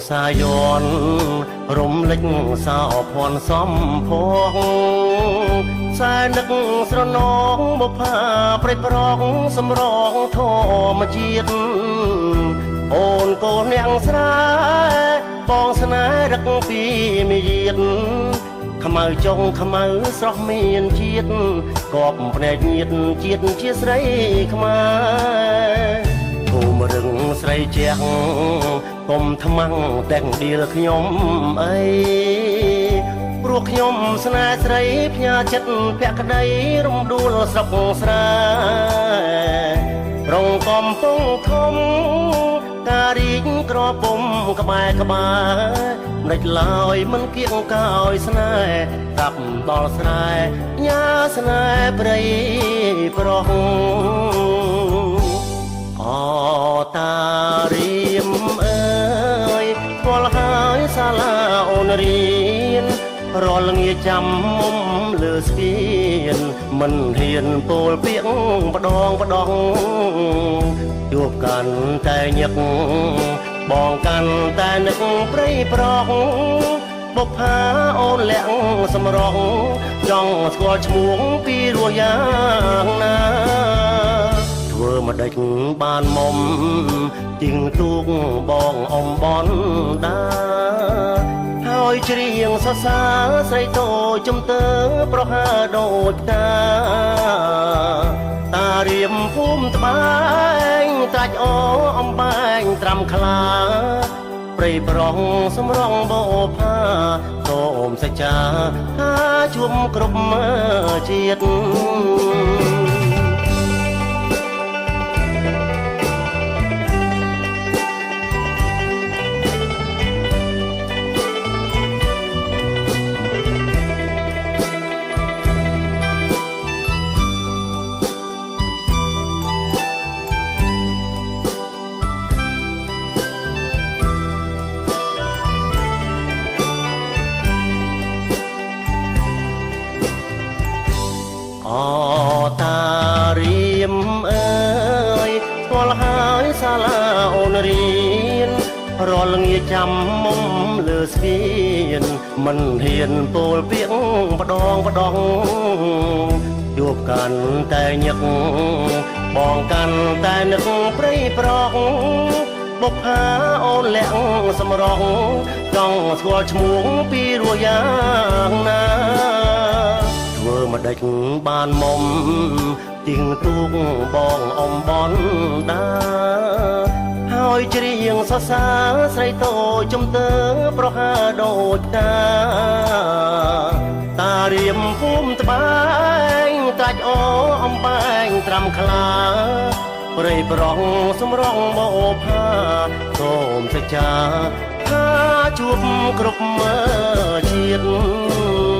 សាយនរំលេចសោភ័ណ្ឌសំភងខ្សែនឹកស្រណងបុផាព្រៃប្រងសម្រងធម្មជាតិអូនកូនអ្នកស្រែបងស្នេហ៍រឹកពីមាយាទខ្មៅចុងខ្មៅស្រស់មានជាតិកបភ្នែកញៀតជាតិជាស្រីខ្មែរគូមរឹងស្រីជាងកុំថ្មាំងទាំងឌីលខ្ញុំអីព្រោះខ្ញុំស្នេហ៍ស្រីផ្ញើចិត្តភក្តីរំដួលស្រុកស្រែរងកំពុងធំការរីកក្រពុំក្បែរក្បែរម្ដេចឡើយមិនគៀងកោយស្នេហ៍តាប់ដល់ស្រែញ៉ាស្នេហ៍ព្រៃប្រុសអតារៀមអើយស្គាល់ហើយសាលាអូនរៀនរាល់ងាចាំមុំលើស្ពានមិនហ៊ានពោលពាក្យម្ដងជួបកាន់តែញឹកបងកាន់តែនឹកព្រៃប្រងបុប្ផាអូនលាក់សម្រងចង់ស្គាល់ឈ្មោះពីរសយ៉ាងណាធ្វើមកដេចបានមុំជីងទូកបងអំបនដាហើយច្រៀងសរសើរស្រីតូចជំទើប្រហើដូចផ្កាតារៀមភូមិត្បែងត្រាច់អូអំបែងត្រាំខ្លាព្រៃប្រងសម្រងបោផាសូមសច្ចាថាជុំគ្រប់ជាតិអតារៀមអើយស្គាល់ហើយសាលាអូនរៀនរាល់ងាចាំមុំលើស្ពានមិនហ៊ានពោលពាក្យម្ដងជួបកាន់តែញឹកបងកាន់តែនឹកព្រៃប្រងបុប្ផាអូនលាក់សម្រងចង់ស្គាល់ឈ្មោះពីរសយ៉ាងណាធ្វើមកដេចបានមុំជីងទូកបងអំបនដាហើយច្រៀងសរសើរស្រីតូចជំទើប្រហើដូចផ្កាតារៀមភូមិត្បែងត្រាច់អូអំបែងត្រាំខ្លាព្រៃប្រងសម្រងបោផាសូមសច្ចាថាជួបគ្រប់ជាតិ